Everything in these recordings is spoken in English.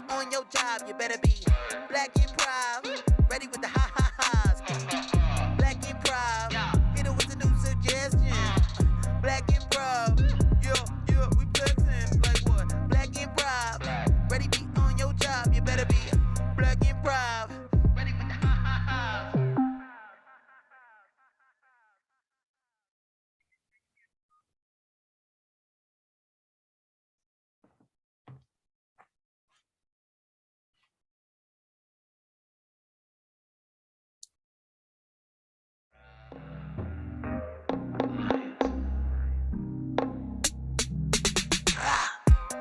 on your job, you better be black improv. Ready with the ha-ha-has. Black improv. Hit it with a new suggestion. Black improv. Yeah, we flexing. Like what? Black improv. Ready be on your job, you better be black improv. Ready with the ha-ha-has.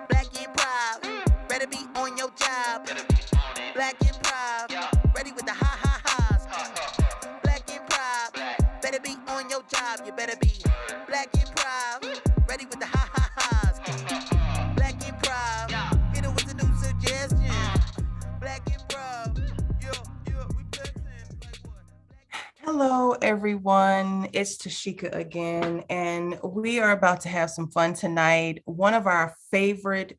Black improv, better be on your job. Black improv, ready with the ha-ha-has. Black improv, better be on your job. You better be black improv, ready with the ha-ha-has. Black improv, hit it with a new suggestion. Black improv, we flexing like what? Hello, everyone. It's Tashika again, and we are about to have some fun tonight. One of our favorite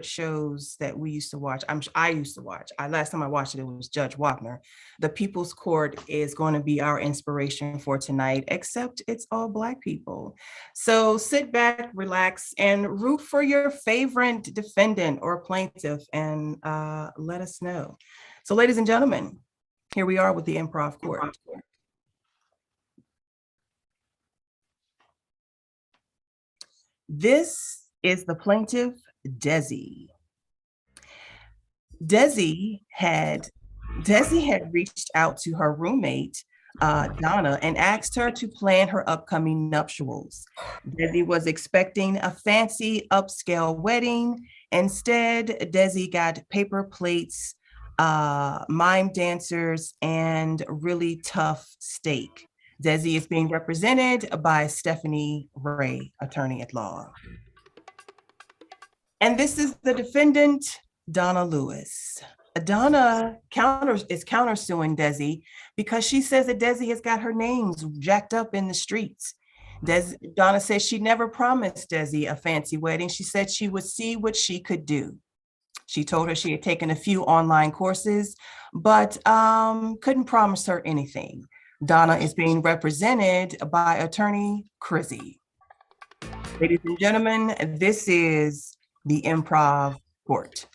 shows that we used to watch. I used to watch. Last time I watched it was Judge Wapner. The People's Court is going to be our inspiration for tonight, except it's all Black people. So sit back, relax, and root for your favorite defendant or plaintiff, and let us know. So, ladies and gentlemen, here we are with the Improv Court. This is the plaintiff, Desi. Desi had reached out to her roommate, Donna, and asked her to plan her upcoming nuptials. Desi was expecting a fancy upscale wedding. Instead, Desi got paper plates, mime dancers, and really tough steak. Desi is being represented by Stephanie Ray, attorney at law. And this is the defendant, Donna Lewis. Donna is countersuing Desi because she says that Desi has got her names jacked up in the streets. Donna says she never promised Desi a fancy wedding. She said she would see what she could do. She told her she had taken a few online courses, but couldn't promise her anything. Donna is being represented by attorney Crizzy. Ladies and gentlemen, this is the Improv Court.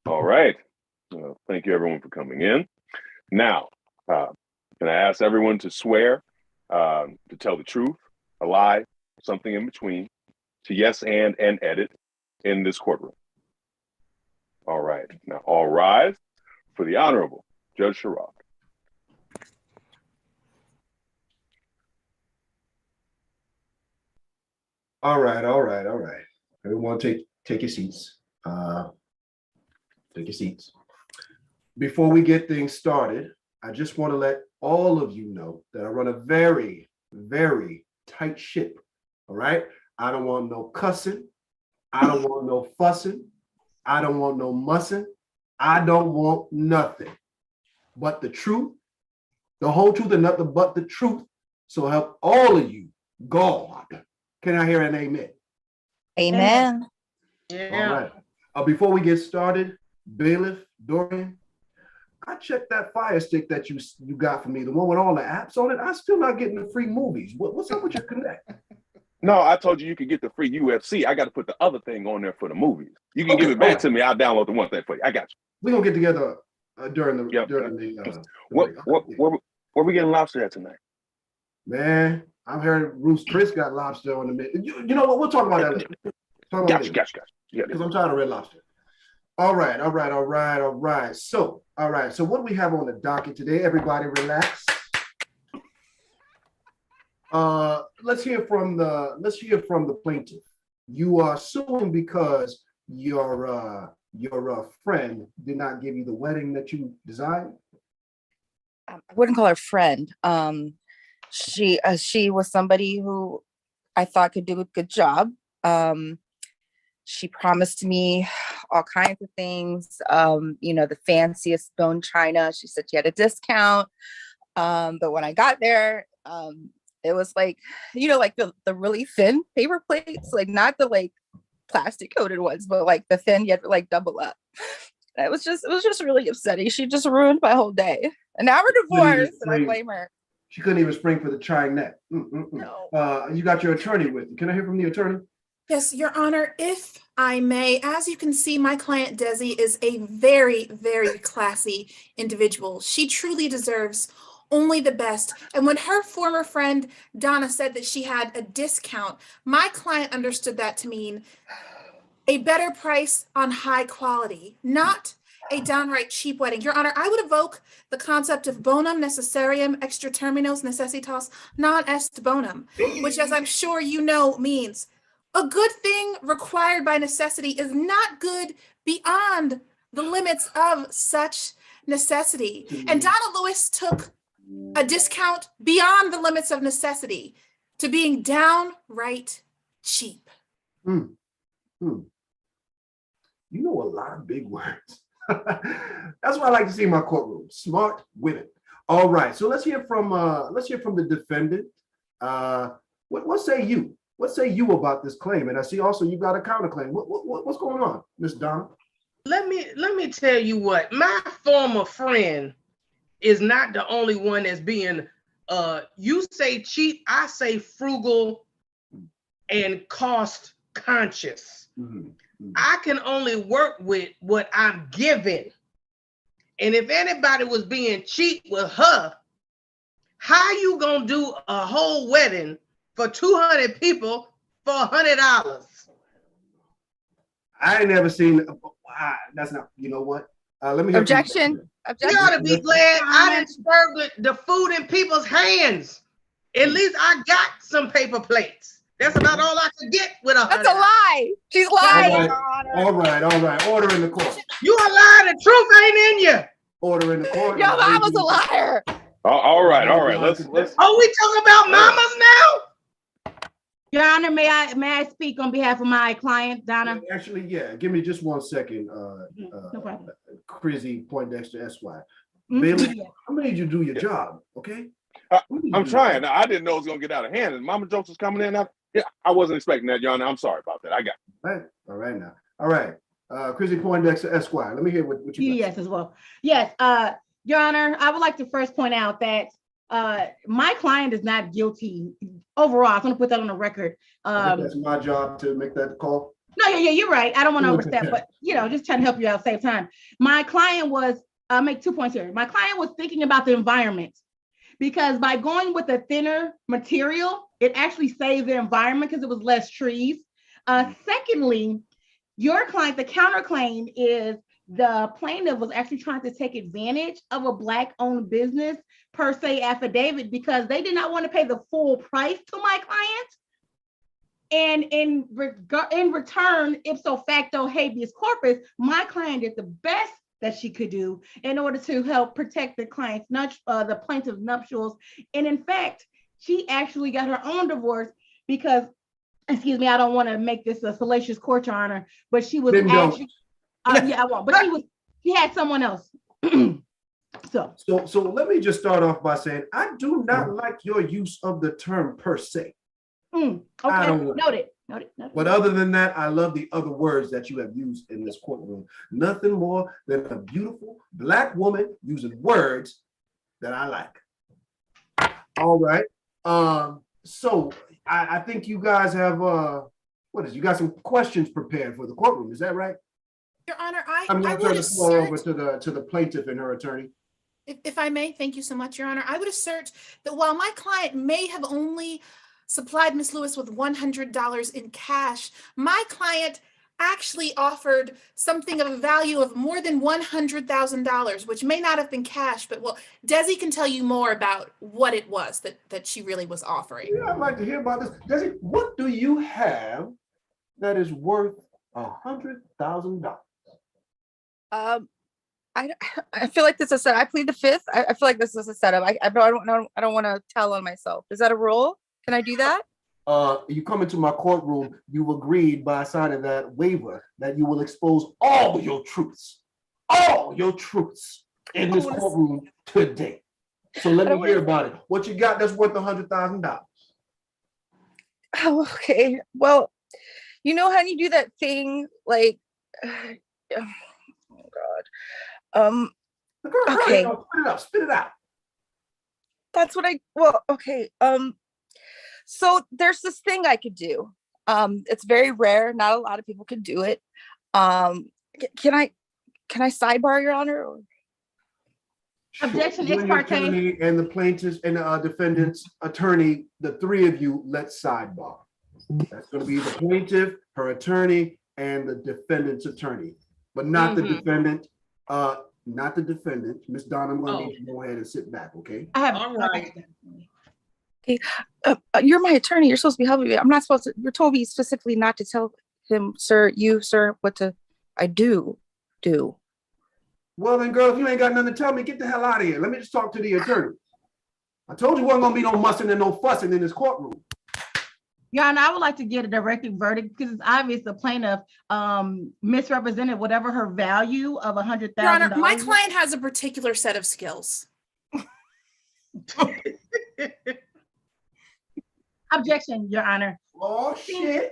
All right. Thank you, everyone, for coming in. Now, can I ask everyone to swear to tell the truth, a lie, something in between, to yes and edit in this courtroom? All right. Now, all rise for the Honorable Judge Sherrod. All right. Everyone take your seats. Take your seats. Before we get things started, I just want to let all of you know that I run a very, very tight ship. All right. I don't want no cussing. I don't want no fussing. I don't want no mussing. I don't want nothing but the truth, the whole truth, and nothing but the truth. So help all of you, God. Can I hear an amen? Amen. All right. Before we get started, Bailiff, Dorian, I checked that Fire Stick that you got for me, the one with all the apps on it. I'm still not getting the free movies. What's up with your connect? No, I told you could get the free UFC. I got to put the other thing on there for the movies. You can give it back to me. I'll download the one thing for you. I got you. We're gonna get together during the where we getting lobster at tonight? Man, I've heard Chris got lobster on the menu. You know what? We'll talk about that later. Gotcha. Yeah. Because I'm tired of red lobster. All right. So what do we have on the docket today? Everybody relax. Let's hear from the plaintiff. You are suing because your friend did not give you the wedding that you desired. I wouldn't call her friend. She was somebody who I thought could do a good job. She promised me all kinds of things, the fanciest bone china. She said she had a discount. But when I got there, it was like, like the really thin paper plates, like not the like plastic coated ones, but like the thin, you had to like double up. And it was just really upsetting. She just ruined my whole day. And now we're divorced, and I blame her. She couldn't even spring for the trying net. No. You got your attorney with you. Can I hear from the attorney? Yes, Your Honor, if I may, as you can see, my client Desi is a very, very classy individual. She truly deserves only the best. And when her former friend Donna said that she had a discount, my client understood that to mean a better price on high quality, not a downright cheap wedding. Your Honor, I would evoke the concept of bonum necessarium extra terminos necessitas non est bonum, which, as I'm sure you know, means a good thing required by necessity is not good beyond the limits of such necessity. And Donna Lewis took a discount beyond the limits of necessity to being downright cheap. You know a lot of big words. That's what I like to see in my courtroom. Smart women. All right, so let's hear from the defendant. What say you? What say you about this claim? And I see also you got a counterclaim. What's going on, Miss Donna? Let me tell you what. My former friend is not the only one that's being. You say cheap, I say frugal, and cost conscious. I can only work with what I'm given. And if anybody was being cheap with her, how you gonna do a whole wedding for 200 people for $100? I ain't never seen. That's not. You know what? Let me hear Objection. You ought to be glad I didn't serve the food in people's hands. At least I got some paper plates. That's about all I could get with $100. That's a lie. She's lying. All right. Order in the court. You a liar. The truth ain't in you. Order in the court. Your mama's a liar. All right. Let's. Oh, we talking about mamas now? Your Honor, may I speak on behalf of my client, Donna? Actually, yeah. Give me just 1 second. No problem. Crazy Poindexter Esquire. Mhm. Bailey, I'm gonna need you to do your job, okay? I'm trying. I didn't know it was gonna get out of hand, and Mama Jokes was coming in. I wasn't expecting that, Your Honor. I'm sorry about that. I got it. All right now. All right. Crazy Poindexter Esquire. Let me hear what you got. Yes, as well. Yes, Your Honor, I would like to first point out that my client is not guilty overall. I'm going to put that on the record. That's my job to make that call. No, yeah, you're right. I don't want to overstep, but just trying to help you out, save time. My client was, I'll make 2 points here. My client was thinking about the environment, because by going with a thinner material, it actually saved the environment because it was less trees. Secondly, your client, the counterclaim is the plaintiff was actually trying to take advantage of a Black-owned business per se affidavit because they did not want to pay the full price to my client. And in return, ipso facto habeas corpus, my client did the best that she could do in order to help protect the the plaintiff's nuptials. And in fact, she actually got her own divorce because, excuse me, I don't want to make this a salacious court, Your Honor, but she was actually, I won't, but she had someone else. So let me just start off by saying, I do not like your use of the term per se. Okay, noted. But other than that, I love the other words that you have used in this courtroom. Nothing more than a beautiful Black woman using words that I like. All right. So I think you guys have you got some questions prepared for the courtroom? Is that right? Your Honor, I'm I going to turn would the floor over assert, to the plaintiff and her attorney. if I may, thank you so much, Your Honor. I would assert that while my client may have only supplied Ms. Lewis with $100 in cash, my client actually offered something of a value of more than $100,000, which may not have been cash, but well, Desi can tell you more about what it was that she really was offering. Yeah, I'd like to hear about this. Desi, what do you have that is worth $100,000? I feel like this is I plead the fifth. I feel like this is a setup. I don't want to tell on myself. Is that a rule? Can I do that? You come into my courtroom, you agreed by signing that waiver that you will expose all your truths in this courtroom today. So let me hear about it. What you got that's worth $100,000? Oh, okay. Well, you know how you do that thing like, oh God. Girl, Okay. hurry, spit it out. Spit it out. That's what okay. So there's this thing I could do. It's very rare. Not a lot of people can do it. Can I sidebar, Your Honor? Objection, You ex and your parte. attorney and the plaintiff's and the defendant's attorney, the three of you, let's sidebar. That's going to be the plaintiff, her attorney, and the defendant's attorney, but not the defendant. Not the defendant. Miss Donna, I'm going to need you to go ahead and sit back, okay? I have. All right. Okay. You're my attorney. You're supposed to be helping me. I'm not supposed to. You're told me specifically not to tell him, sir, what I do. Well then, girl, if you ain't got nothing to tell me, get the hell out of here. Let me just talk to the attorney. I told you wasn't gonna be no mussing and no fussing in this courtroom. Your Honor, I would like to get a directed verdict because it's obvious the plaintiff misrepresented whatever her value of $100,000. Your Honor, my client has a particular set of skills. Objection, Your Honor. Oh shit.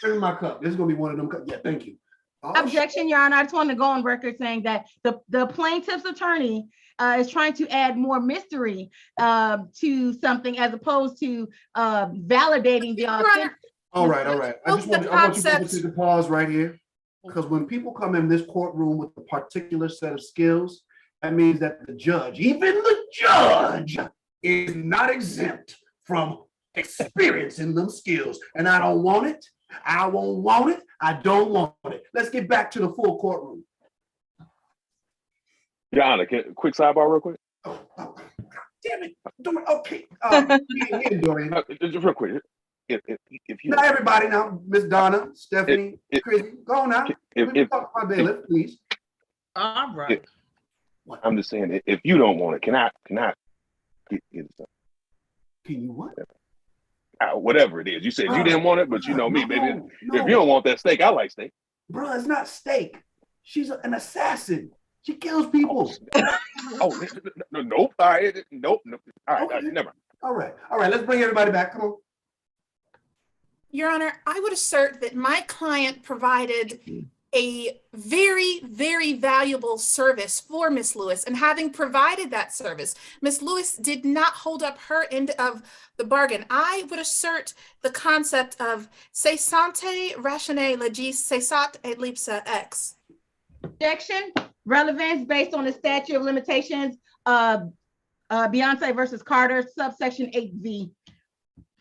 Here's my cup. This is gonna be one of them cups. Yeah, thank you. Oh, Objection, Your Honor. I just want to go on record saying that the plaintiff's attorney is trying to add more mystery to something as opposed to validating the authentic. all right. I want you to take a pause right here. Because when people come in this courtroom with a particular set of skills, that means that the judge, even the judge, is not exempt from experiencing them skills. And I don't want it. I won't want it. I don't want it. Let's get back to the full courtroom. Your Honor, quick sidebar real quick? Oh, God damn it. Okay. Dorian. Just real quick. If you Now, everybody now, Miss Donna, Stephanie, Chrissy, go on now. Let me talk to my bailiff, please. All right. I'm just saying, if you don't want it, can I get something? Can you what? Whatever it is. You said you didn't want it, but you know me, baby. No. If you don't want that steak, I like steak. Bro, it's not steak. She's an assassin. She kills people. Nope. All right. Nope. All right. Never mind. All right. Let's bring everybody back. Come on. Your Honor, I would assert that my client provided a very, very valuable service for Miss Lewis. And having provided that service, Miss Lewis did not hold up her end of the bargain. I would assert the concept of cessante ratione legis cessat et lipsa ex. Objection, relevance based on the statute of limitations, Beyonce versus Carter, subsection 8V,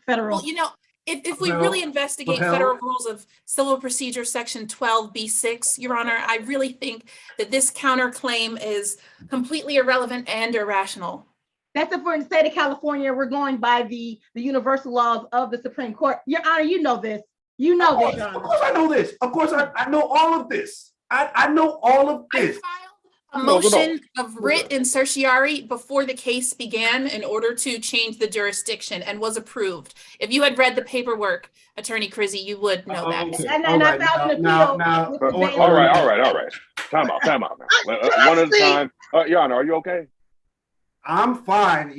federal. Well, if we really investigate Federal Rules of Civil Procedure, Section 12B6, Your Honor, I really think that this counterclaim is completely irrelevant and irrational. That's it for the state of California. We're going by the universal laws of the Supreme Court. Your Honor, you know this. You know this, Your Honor. Of course I know this. Of course I know all of this. I know all of this. I filed a motion of writ in certiorari before the case began in order to change the jurisdiction and was approved. If you had read the paperwork, Attorney Crizzy, you would know that. Okay. And I filed an appeal. All right. Time out now. One at a time. Your Honor, are you okay? I'm fine.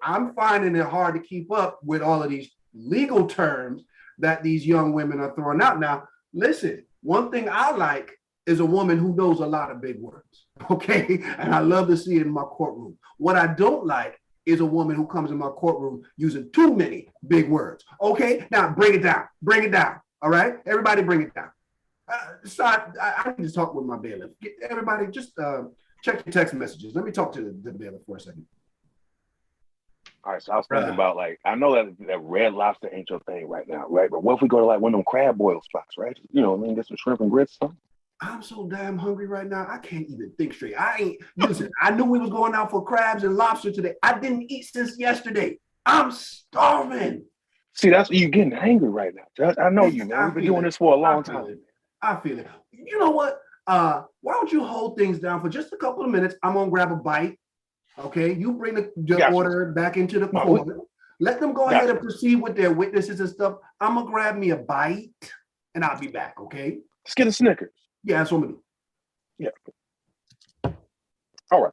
I'm finding it hard to keep up with all of these legal terms that these young women are throwing out. Now, listen, one thing I like is a woman who knows a lot of big words, okay? And I love to see it in my courtroom. What I don't like is a woman who comes in my courtroom using too many big words, okay? Now, bring it down, all right? Everybody bring it down. So I need to talk with my bailiff. Everybody just check your text messages. Let me talk to the bailiff for a second. All right, so I was thinking about, I know that Red Lobster ain't your thing right now, right? But what if we go to one of them crab boil spots, right? Get some shrimp and grits or something? I'm so damn hungry right now. I can't even think straight. Listen, I knew we was going out for crabs and lobster today. I didn't eat since yesterday. I'm starving. See, that's you getting angry right now, Judge. I know you, man. We've been doing this for a long time. I feel it. You know what? Why don't you hold things down for just a couple of minutes? I'm gonna grab a bite. Okay, you bring the order back into the court. Let them go ahead and proceed with their witnesses and stuff. I'm gonna grab me a bite and I'll be back. Okay. Let's get a Snickers. Yeah, that's what I'm gonna do. Yeah. All right.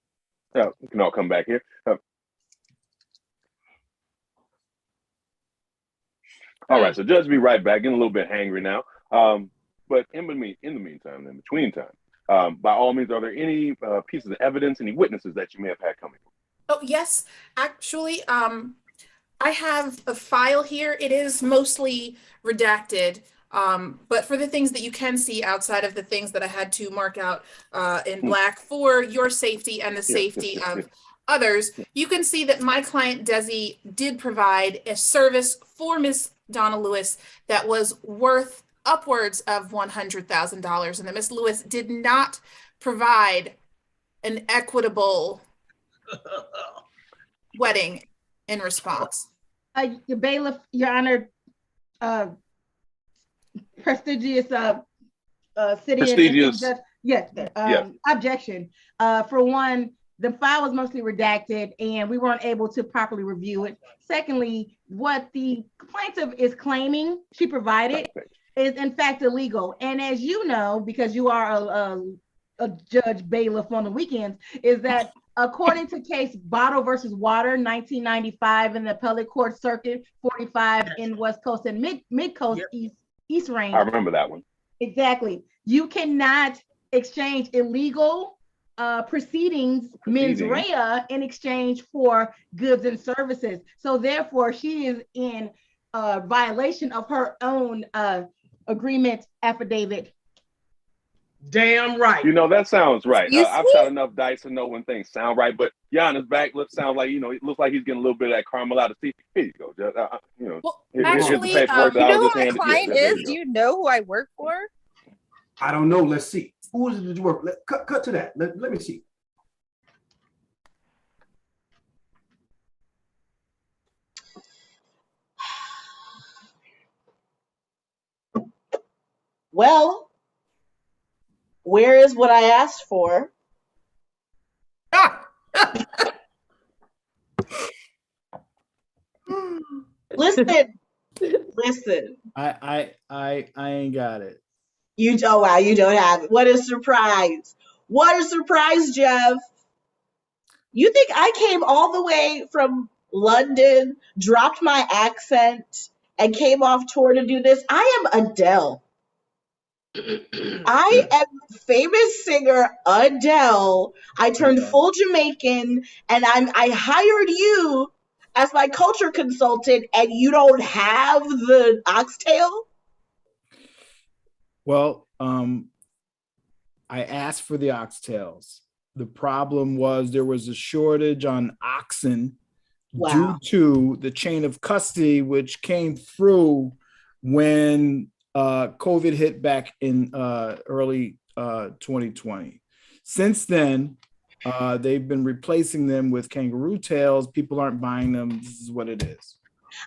We can all come back here. All right, so Judge be right back, getting a little bit hangry now. But in between time, by all means, are there any pieces of evidence, any witnesses that you may have had coming? Oh, yes, actually, I have a file here. It is mostly redacted, but for the things that you can see outside of the things that I had to mark out in black for your safety and the safety of others, you can see that my client Desi did provide a service for Miss Donna Lewis that was worth upwards of $100,000, and that Miss Lewis did not provide an equitable wedding in response. Your bailiff, Your Honor, prestigious city and judge. Yes, objection. For one, the file was mostly redacted and we weren't able to properly review it. Secondly, what the plaintiff is claiming she provided is in fact illegal. And as you know, because you are a judge bailiff on the weekends, is that according to case Bottle versus Water, 1995 in the appellate court circuit, 45 in West Coast and Mid Coast East Range. I remember that one. Exactly. You cannot exchange illegal proceedings, mens rea, in exchange for goods and services. So therefore, she is in violation of her own agreement affidavit. Damn right. You know, that sounds right. I've shot enough dice to know when things sound right, but Gianna's back lip sounds like, it looks like he's getting a little bit of that caramel out of the Here you go. Well, actually, you know who my client is? Do you know who I work for? I don't know. Let's see. Who did you work? Cut to that. Let me see. Well, where is what I asked for? Listen. I ain't got it. Oh wow, you don't have it. What a surprise. What a surprise, Jeff. You think I came all the way from London, dropped my accent, and came off tour to do this? I am Adele. I am famous singer Adele. I turned full Jamaican and I hired you as my culture consultant, and you don't have the oxtail? Well, I asked for the oxtails. The problem was there was a shortage on oxen due to the chain of custody, which came through when COVID hit back in early 2020. Since then, they've been replacing them with kangaroo tails. People aren't buying them. This is what it is.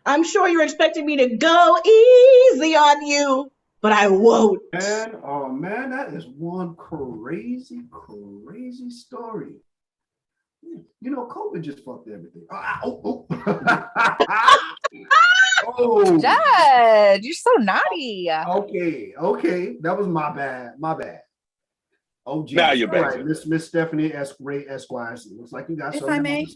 I'm sure you're expecting me to go easy on you, but I won't. And oh man, that is one crazy story. COVID just fucked everything. Oh, Judge, you're so naughty. Okay, that was my bad. Oh, geez. Now you're back. Right, Miss Stephanie Ray Esquire. Looks like you got If something. I may,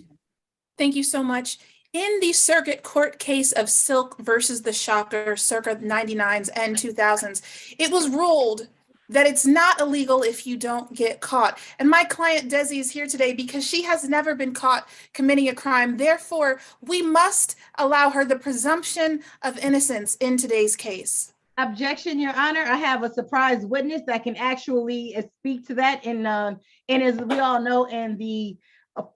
thank you so much. In the circuit court case of Silk versus the Shocker, circa 99s and 2000s, it was ruled that it's not illegal if you don't get caught. And my client Desi is here today because she has never been caught committing a crime. Therefore, we must allow her the presumption of innocence in today's case. Objection, Your Honor. I have a surprise witness that can actually speak to that. And as we all know, in the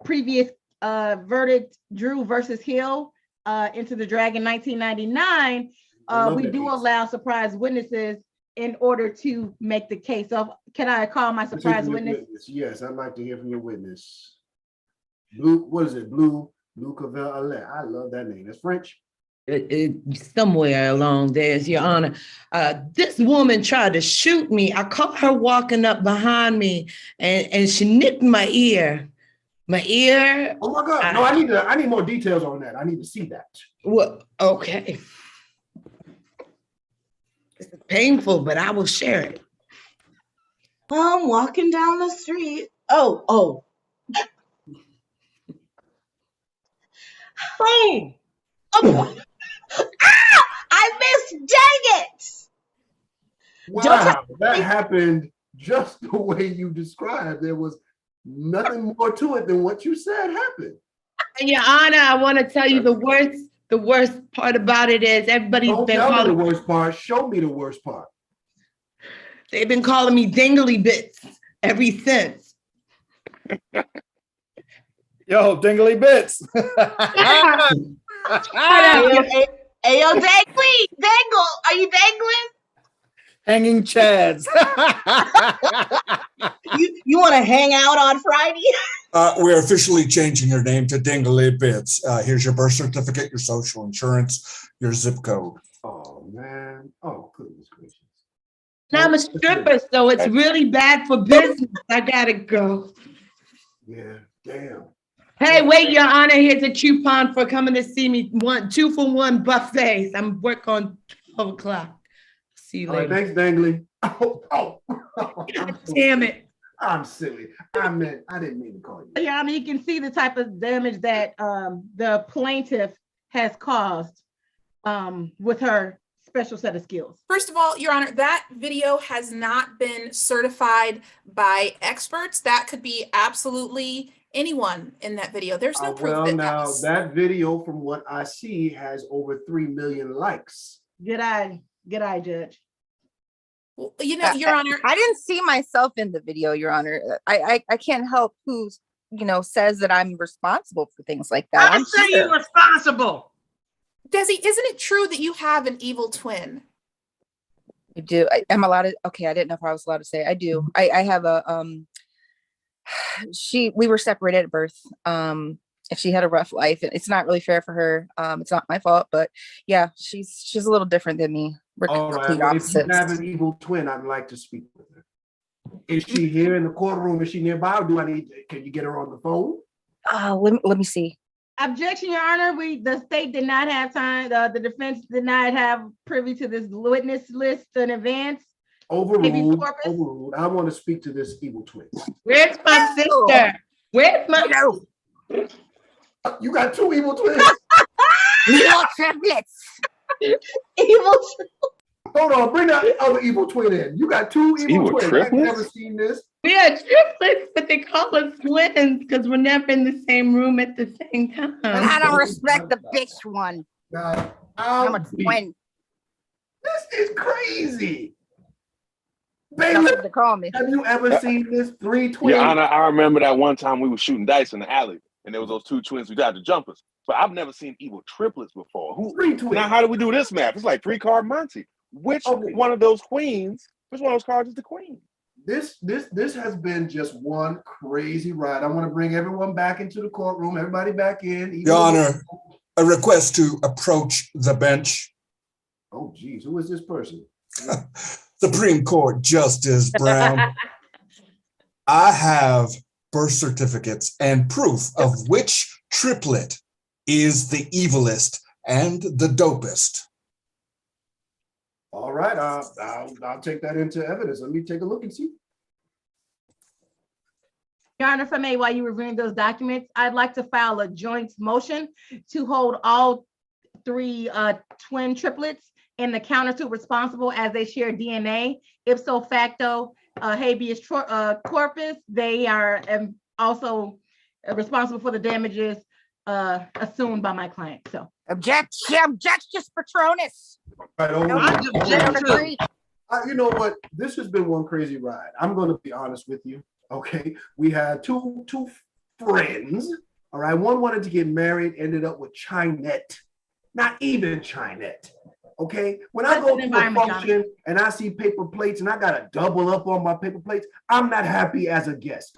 previous verdict, Drew versus Hill, Into the Dragon 1999, we do allow surprise witnesses in order to make the case. So can I call my surprise witness? Yes, I'd like to hear from your witness. Blue, what is it? Blue Cavell. I love that name. That's French. Somewhere along there's Your Honor. This woman tried to shoot me. I caught her walking up behind me and she nipped my ear. My ear. Oh my God. No, I need more details on that. I need to see that. Well, okay. It's painful, but I will share it. Well, I'm walking down the street. Oh. Boom. Oh, ah, I missed. Dang it. Don't Wow, that happened just the way you described. There was nothing more to it than what you said happened. And Your Honor, I want to tell you the worst part about it is everybody's Don't been tell me the calling, worst part. Show me the worst part. they've been calling me dingly bits ever since. Yo, dingly bits. Ayo, dangle. Are you dangling? Hanging chads. You want to hang out on Friday? We're officially changing your name to Dingly Bits. Here's your birth certificate, your social insurance, your zip code. Oh man. Oh goodness gracious. Now I'm a stripper, so it's really bad for business. I gotta go. Yeah, damn. Hey, wait, Your Honor, here's a coupon for coming to see me. 2 for 1 buffets. I'm work on 12 o'clock. See you All right, later. thanks, Dangly. Oh. God damn it. I'm silly. I didn't mean to call you. Your Honor, you can see the type of damage that the plaintiff has caused with her special set of skills. First of all, Your Honor, that video has not been certified by experts. That could be absolutely anyone in that video. There's no proof Well, that now was. that video, from what I see, has over 3 million likes. Good eye, Judge. Well, you know, Your Honor, I didn't see myself in the video, Your Honor. I can't help who, says that I'm responsible for things like that. I I'm say here. you're responsible. Desi, isn't it true that you have an evil twin? I do. I'm allowed to. Okay, I didn't know if I was allowed to say. I do. I have a we were separated at birth. And she had a rough life, and it's not really fair for her. It's not my fault, but yeah, she's a little different than me. We're All right, complete well, if you opposites. have an evil twin, I'd like to speak with her. Is she here in the courtroom? Is she nearby? Or can you get her on the phone? Let me see. Objection, Your Honor. The state did not have time. The defense did not have privy to this witness list in advance. Overruled. Overruled. I want to speak to this evil twin. Where's my sister? Where's my You got 2 evil twins. Evil triplets. Evil. Hold on, bring that other evil twin in. You got 2 evil twins. I've triplets? never seen this. We are triplets, but they call us twins because we're never in the same room at the same time. I don't respect the bitch one. God, I'm a twin. This is crazy. That's Baby, what they call me. have you ever seen this 3 twins? Your Honor, I remember that one time we were shooting dice in the alley, and there was those 2 twins who tried to jump us. But I've never seen evil triplets before. 3 twins. Now, how do we do this math? It's like 3-card Monty. Which one of those queens? Which one of those cards is the queen? This has been just one crazy ride. I want to bring everyone back into the courtroom. Everybody back in. Your Honor, a request to approach the bench. Oh, geez, who is this person? Supreme Court Justice Brown. I have birth certificates and proof of which triplet is the evilest and the dopest. All right, I'll take that into evidence. Let me take a look and see. Your Honor, if I may, while you reviewing those documents, I'd like to file a joint motion to hold all 3 twin triplets and the countersuit responsible as they share DNA. Ipso facto habeas corpus, they are also responsible for the damages assumed by my client. So Objection, Patronus. Right, over. You know what? This has been one crazy ride. I'm going to be honest with you. Okay, we had two friends. All right, one wanted to get married, ended up with Chinette. Not even Chinette. Okay, when I go to a function and I see paper plates and I got to double up on my paper plates, I'm not happy as a guest.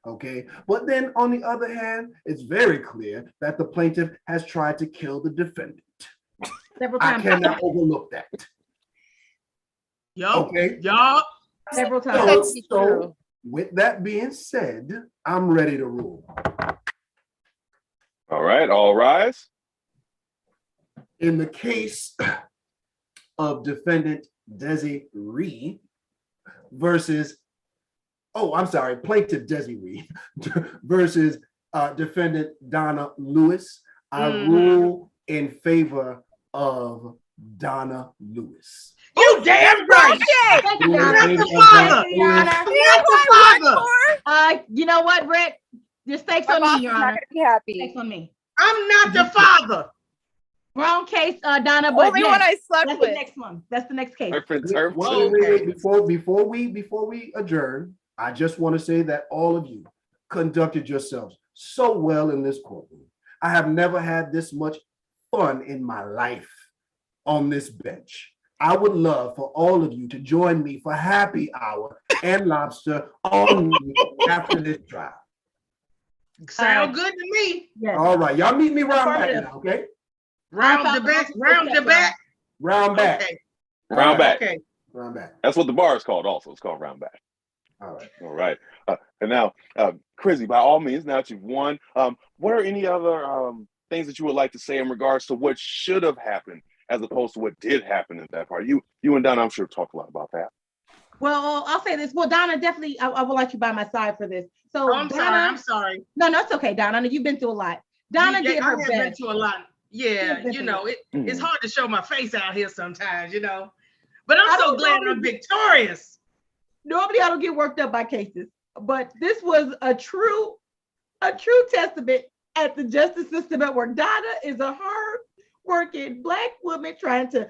Okay, but then on the other hand, it's very clear that the plaintiff has tried to kill the defendant. I cannot overlook that. Y'all. Several times. So with that being said, I'm ready to rule. All right, all rise. In the case of defendant Desiree versus, plaintiff Desiree versus defendant Donna Lewis. I rule in favor of Donna Lewis. You damn right. Thank you, Not Donna. the father. Thank you, Your Honor. Not the father. You know what, Rick? Your stakes My on boss me, Your is not Honor. gonna be happy. Stakes on me. I'm not the father. Wrong case, Donna. But Only one I slept that's with. the next one. That's the next case. Turf and turf. Wait, before we adjourn, I just want to say that all of you conducted yourselves so well in this courtroom. I have never had this much fun in my life on this bench. I would love for all of you to join me for happy hour and lobster on after this trial. Sound good to me. Yes. All right, y'all meet me round back now, okay? Round the back. Round the back. Round back. Okay. Round back. Okay. Round back. That's what the bar is called also. It's called round back. All right. All right. And now, Chrissy, by all means, now that you've won, what are any other things that you would like to say in regards to what should have happened as opposed to what did happen in that part? You and Donna, I'm sure, talked a lot about that. Well, I'll say this. Well, Donna, definitely, I will like you by my side for this. So, I'm Donna, sorry. I'm sorry. No, it's okay, Donna. I know you've been through a lot. Donna did her I have been best. through a lot. Yeah, Been you through know, it. it's hard to show my face out here sometimes, you know. But I'm I so don't glad know. I'm victorious. Normally, I don't get worked up by cases, but this was a true testament at the justice system at work. Donna is a hard-working Black woman trying to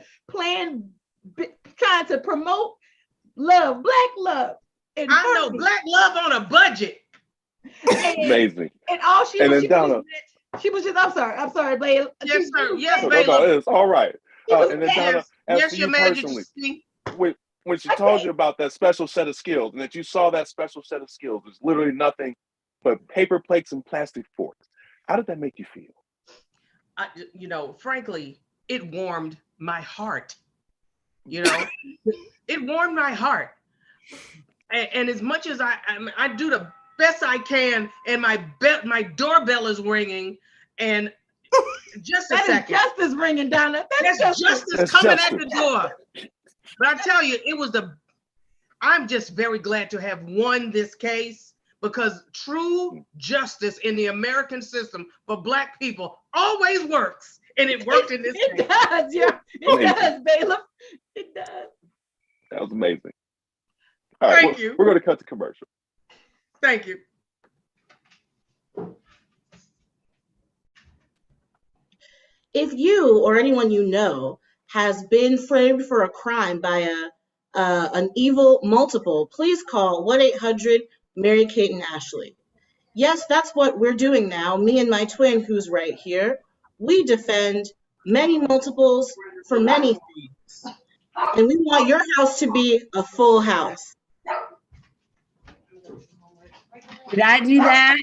promote love, Black love. I know Black love on a budget. Amazing. And all she And was, then Donna. she was just, I'm sorry, Babe. Yes, sir. Yes, No, babe. it's all right. And then Donna, as Yes, for Your you personally, Majesty. when she told you about that special set of skills and that you saw that special set of skills, there's literally nothing but paper plates and plastic forks. How did that make you feel? You know, frankly, it warmed my heart. You know, it warmed my heart. And as much as I do the best I can, and my doorbell is ringing, and just a second. Justice ringing, Donna. That's justice coming at the door. But I tell you, I'm just very glad to have won this case, because true justice in the American system for Black people always works. And it worked in this case. It does, yeah. It does, Bailiff. It does. That was amazing. All right, Thank you. We're going to cut the commercial. Thank you. If you or anyone you know has been framed for a crime by an evil multiple, please call 1-800-MARY-KATE and Ashley. Yes, that's what we're doing now. Me and my twin, who's right here, we defend many multiples for many things. And we want your house to be a full house. Did I do that?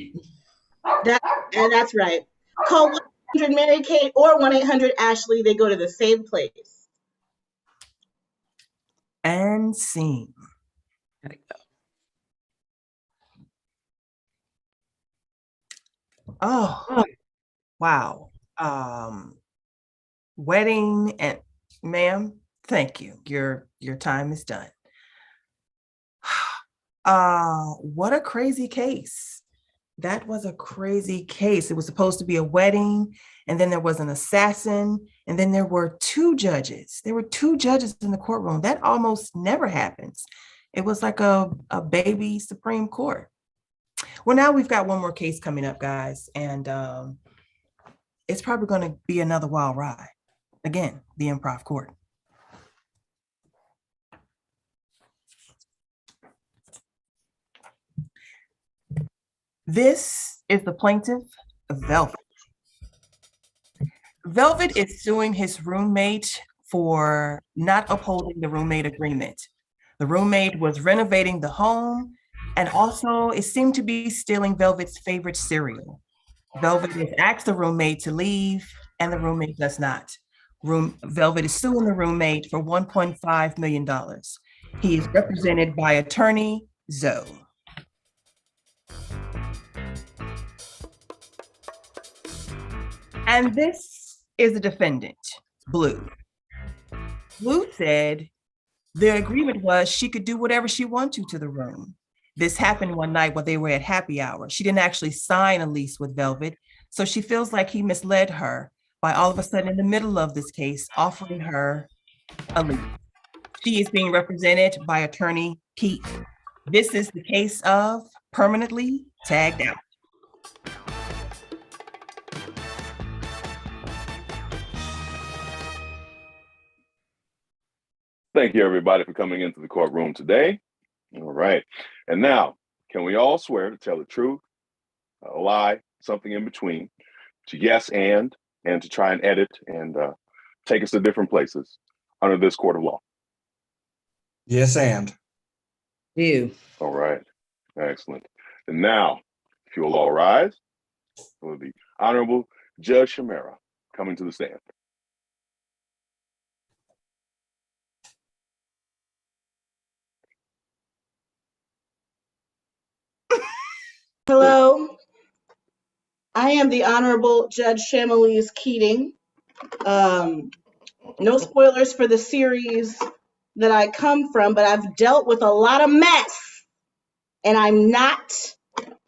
That's right. Call 1-800-MARY-KATE or 1-800-ASHLEY. They go to the same place. And scene. Oh, wow. Wedding and ma'am, thank you. Your time is done. What a crazy case. That was a crazy case. It was supposed to be a wedding, and then there was an assassin, and then there were two judges. There were two judges in the courtroom. That almost never happens. It was like a baby Supreme Court. Well, now we've got one more case coming up, guys, and it's probably going to be another wild ride. Again, the Improv Court. This is the plaintiff, Velvet. Velvet is suing his roommate for not upholding the roommate agreement. The roommate was renovating the home, and also it seemed to be stealing Velvet's favorite cereal. Velvet has asked the roommate to leave, and the roommate does not. Velvet is suing the roommate for $1.5 million. He is represented by attorney Zoe. And this is the defendant, Blue. Blue said the agreement was she could do whatever she wanted to the room. This happened one night while they were at happy hour. She didn't actually sign a lease with Velvet, so she feels like he misled her by all of a sudden in the middle of this case offering her a lease. She is being represented by attorney Keith. This is the case of permanently tagged out. Thank you, everybody, for coming into the courtroom today. All right. And now, can we all swear to tell the truth, a lie, something in between, to yes and to try and edit and take us to different places under this court of law? Yes, and. You. All right. Excellent. And now, if you'll all rise, for the Honorable Judge Shamara coming to the stand. Hello, I am the Honorable Judge Chamelise Keating. No spoilers for the series that I come from, but I've dealt with a lot of mess, and I'm not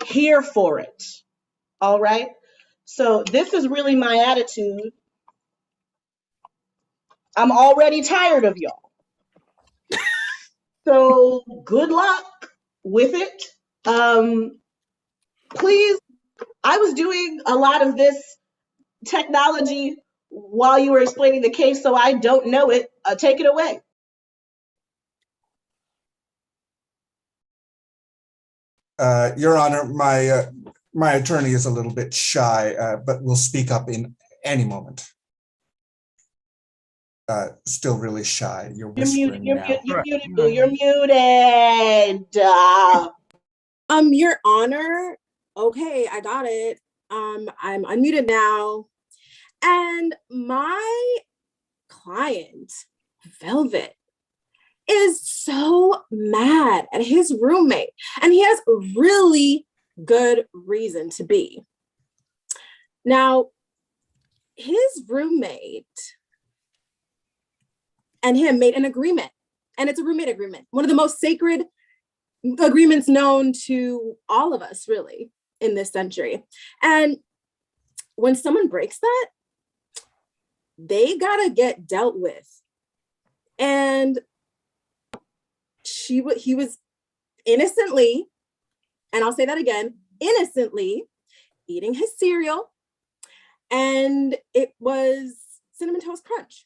here for it. All right? So this is really my attitude. I'm already tired of y'all. So good luck with it. Please, I was doing a lot of this technology while you were explaining the case, so I don't know it. Take it away. Your Honor, my attorney is a little bit shy, but will speak up in any moment. Still really shy. You're whispering now. You're muted. You're muted. Your Honor. Okay, I got it. I'm unmuted now. And my client, Velvet, is so mad at his roommate, and he has really good reason to be. Now, his roommate and him made an agreement, and it's a roommate agreement, one of the most sacred agreements known to all of us, really, in this century. And when someone breaks that, they gotta get dealt with. And he was innocently, and I'll say that again, innocently eating his cereal, and it was Cinnamon Toast Crunch.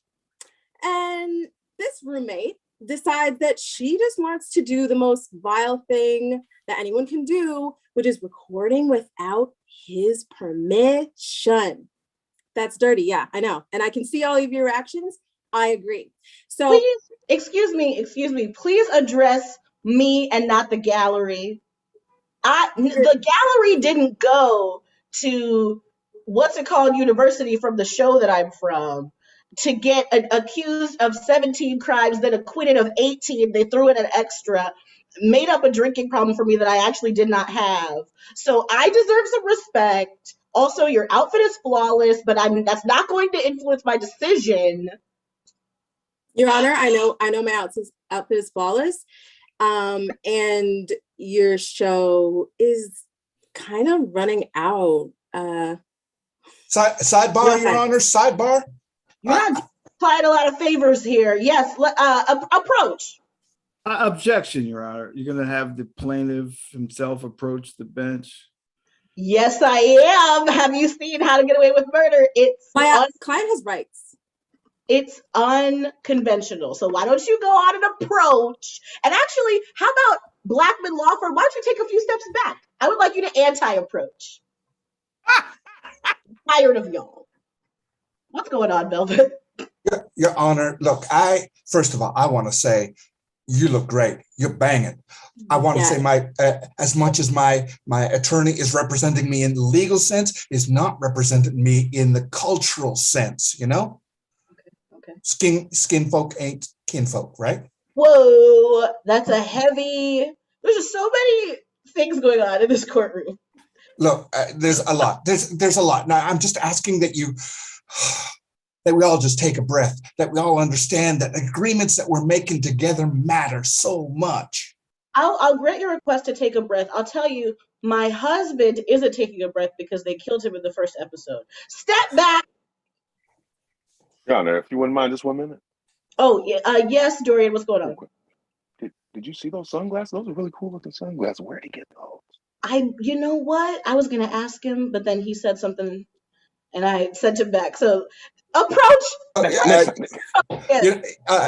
And this roommate decides that she just wants to do the most vile thing that anyone can do, which is recording without his permission. That's dirty, yeah, I know. And I can see all of your reactions. I agree. So please, excuse me, please address me and not the gallery. The gallery didn't go to what's it called, university from the show that I'm from to get accused of 17 crimes, then acquitted of 18. They threw in an extra, made up a drinking problem for me that I actually did not have. So I deserve some respect. Also, your outfit is flawless, but that's not going to influence my decision. Your Honor, I know my outfit is flawless. And your show is kind of running out. Sidebar, Your Honor, sidebar. You're not applying a lot of favors here. Yes, approach. Objection, Your Honor. You're going to have the plaintiff himself approach the bench. Yes, I am. Have you seen How to Get Away with Murder? My client has rights. It's unconventional. So why don't you go on an approach? And actually, how about Blackman Law Firm? Why don't you take a few steps back? I would like you to anti-approach. I'm tired of y'all. What's going on, Velvet? Your Honor, look, first of all, I want to say you look great. You're banging. I want to say as much as my attorney is representing me in the legal sense, is not representing me in the cultural sense, you know? Okay. Skin folk ain't kinfolk, right? Whoa, that's a heavy, there's just so many things going on in this courtroom. Look, there's a lot. There's a lot. Now, I'm just asking that that we all just take a breath, that we all understand that agreements that we're making together matter so much. I'll grant your request to take a breath. I'll tell you, my husband isn't taking a breath because they killed him in the first episode. Step back. Your Honor, if you wouldn't mind just 1 minute. Oh, yeah, yes, Dorian, what's going on? Did you see those sunglasses? Those are really cool looking sunglasses. Where'd he get those? You know what? I was gonna ask him, but then he said something, and I sent him back. So, approach.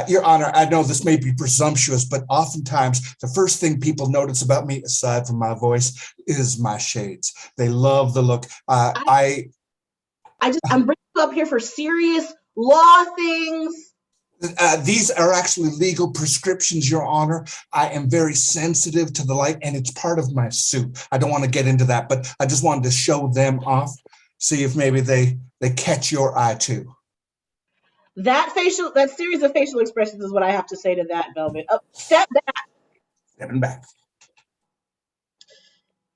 Your Honor, I know this may be presumptuous, but oftentimes the first thing people notice about me, aside from my voice, is my shades. They love the look. I'm bringing you up here for serious law things. These are actually legal prescriptions, Your Honor. I am very sensitive to the light, and it's part of my suit. I don't want to get into that, but I just wanted to show them off, see if maybe they catch your eye too. That series of facial expressions is what I have to say to that, Velvet. Step back. Stepping back.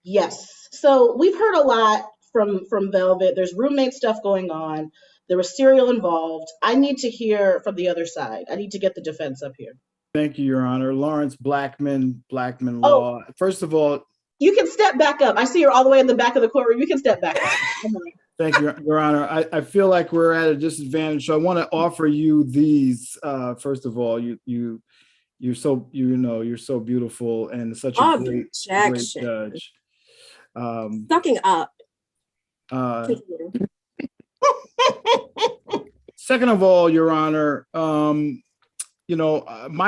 Yes. So we've heard a lot from Velvet. There's roommate stuff going on. There was serial involved. I need to hear from the other side. I need to get the defense up here. Thank you, Your Honor. Lawrence Blackman Law. First of all, you can step back up. I see you're all the way in the back of the courtroom. You can step back up. Thank you, Your Honor. I feel like we're at a disadvantage, so I want to offer you these. First of all, you're so beautiful and such a great judge. Sucking up. Second of all, Your Honor, my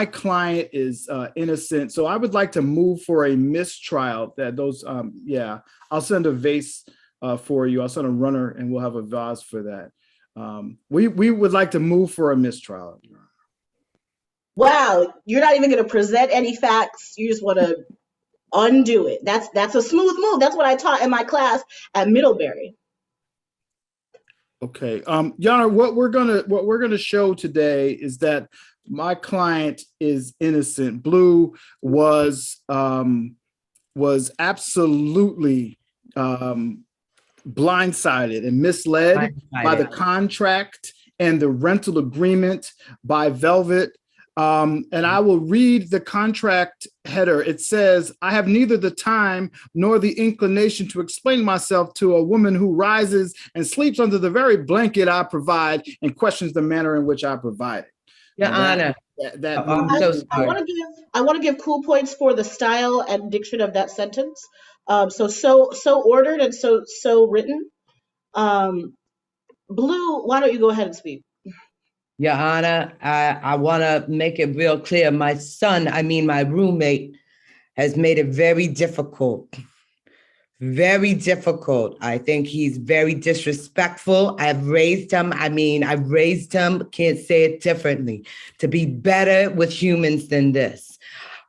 client is innocent, so I would like to move for a mistrial. I'll send a vase for you. I'll send a runner, and we'll have a vase for that. We would like to move for a mistrial, Your Honor. Wow, you're not even going to present any facts. You just want to undo it. That's a smooth move. That's what I taught in my class at Middlebury. Okay, Your Honor, what we're gonna show today is that my client is innocent. Blue was absolutely blindsided and misled by the contract and the rental agreement by Velvet. And I will read the contract header. It says, "I have neither the time nor the inclination to explain myself to a woman who rises and sleeps under the very blanket I provide and questions the manner in which I provide it." Your Honor, I want to give cool points for the style and diction of that sentence. So ordered and so written. Blue, why don't you go ahead and speak? Your Honor, I want to make it real clear. My roommate has made it very difficult. Very difficult. I think he's very disrespectful. I've raised him, can't say it differently, to be better with humans than this.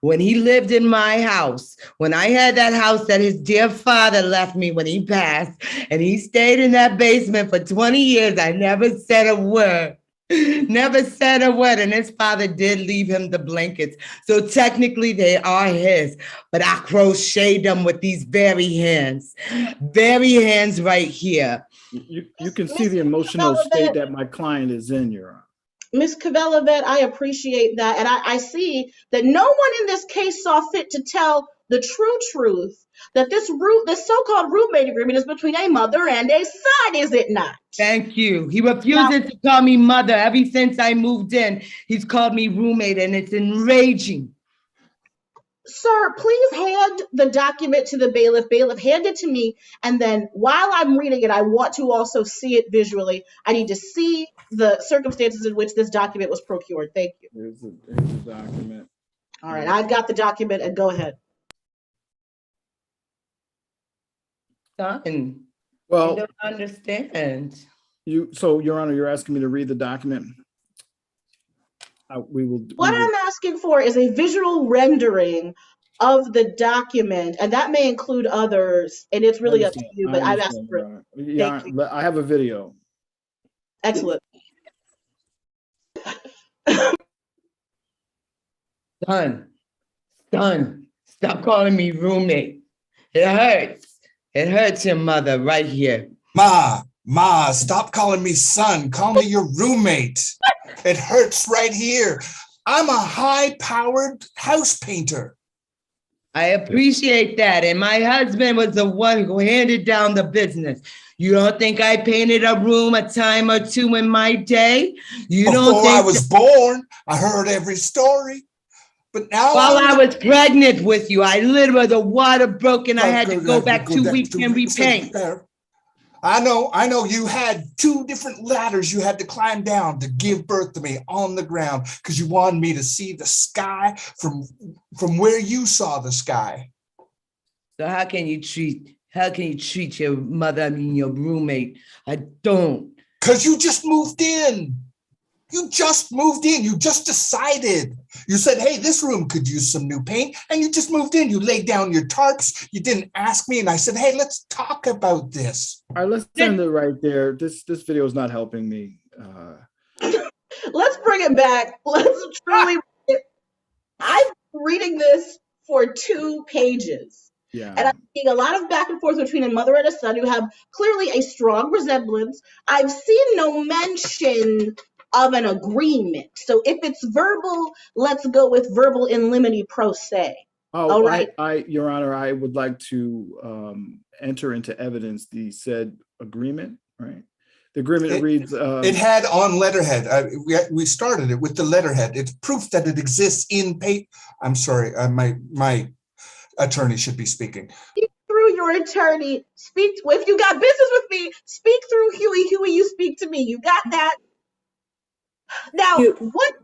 When he lived in my house, when I had that house that his dear father left me when he passed, and he stayed in that basement for 20 years, I never said a word. Never said a word, and his father did leave him the blankets. So technically they are his, but I crocheted them with these very hands right here. You can see the emotional state that my client is in, Your Honor. Ms. Cavella-Vet, I appreciate that. And I see that no one in this case saw fit to tell the true truth that this so-called roommate agreement is between a mother and a son, is it not? Thank you. He refuses to call me mother. Ever since I moved in, he's called me roommate, and it's enraging. Sir, please hand the document to the bailiff. Bailiff, hand it to me. And then while I'm reading it, I want to also see it visually. I need to see the circumstances in which this document was procured. Thank you. Here's the document. All right, I've got the document, and go ahead. Son, well, I don't understand. So, Your Honor, you're asking me to read the document. What I'm asking for is a visual rendering of the document, and that may include others, and it's really up to you, but I've asked for it. Yeah, I have a video. Excellent. Son, stop calling me roommate. It hurts. It hurts your mother right here. Ma, stop calling me son. Call me your roommate. It hurts right here. I'm a high-powered house painter. I appreciate that. And my husband was the one who handed down the business. You don't think I painted a room a time or two in my day? You don't Before think I was born, I heard every story. But now while I was pregnant with you, I lived with the water broke and I had to go back 2 weeks and repaint. I know you had 2 different ladders you had to climb down to give birth to me on the ground because you wanted me to see the sky from where you saw the sky. So how can you treat your mother, your roommate? I don't. Because you just moved in. You just moved in. You just decided. You said, hey, this room could use some new paint. And you just moved in. You laid down your tarps. You didn't ask me. And I said, hey, let's talk about this. All right, let's end it right there. This video is not helping me. Let's bring it back. Let's truly. I'm reading this for 2 pages. Yeah. And I'm seeing a lot of back and forth between a mother and a son who have clearly a strong resemblance. I've seen no mention of an agreement. So if it's verbal, let's go with verbal in limine pro se. Oh, all right. Your Honor, I would like to enter into evidence the said agreement, right? The agreement reads... it had on letterhead. We started it with the letterhead. It's proof that it exists in paper. I'm sorry, my attorney should be speaking. Speak through your attorney. If you got business with me, speak through Huey. Huey, you speak to me. You got that? Now, what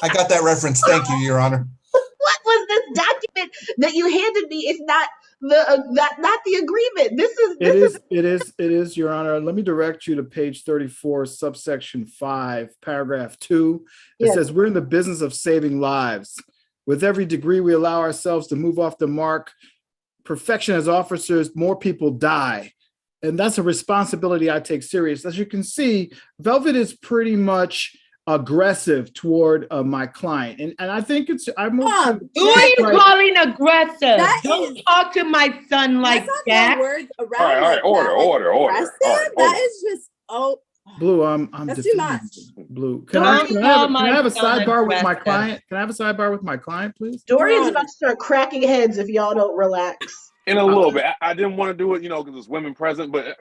I got that reference. Thank you, Your Honor. What was this document that you handed me? It's not not the agreement. It is, Your Honor. Let me direct you to page 34, subsection 5, paragraph 2. It says, we're in the business of saving lives. With every degree we allow ourselves to move off the mark, perfection as officers, more people die. And that's a responsibility I take serious. As you can see, Velvet is pretty much aggressive toward my client. And I think it's, who are you calling aggressive? Don't talk to my son like that. All right, order. That is just, Blue, I'm that's too much. Blue, can I have a sidebar with my client? Can I have a sidebar with my client, please? Dorian's about to start cracking heads if y'all don't relax. In a little bit. I didn't want to do it, because there's women present, but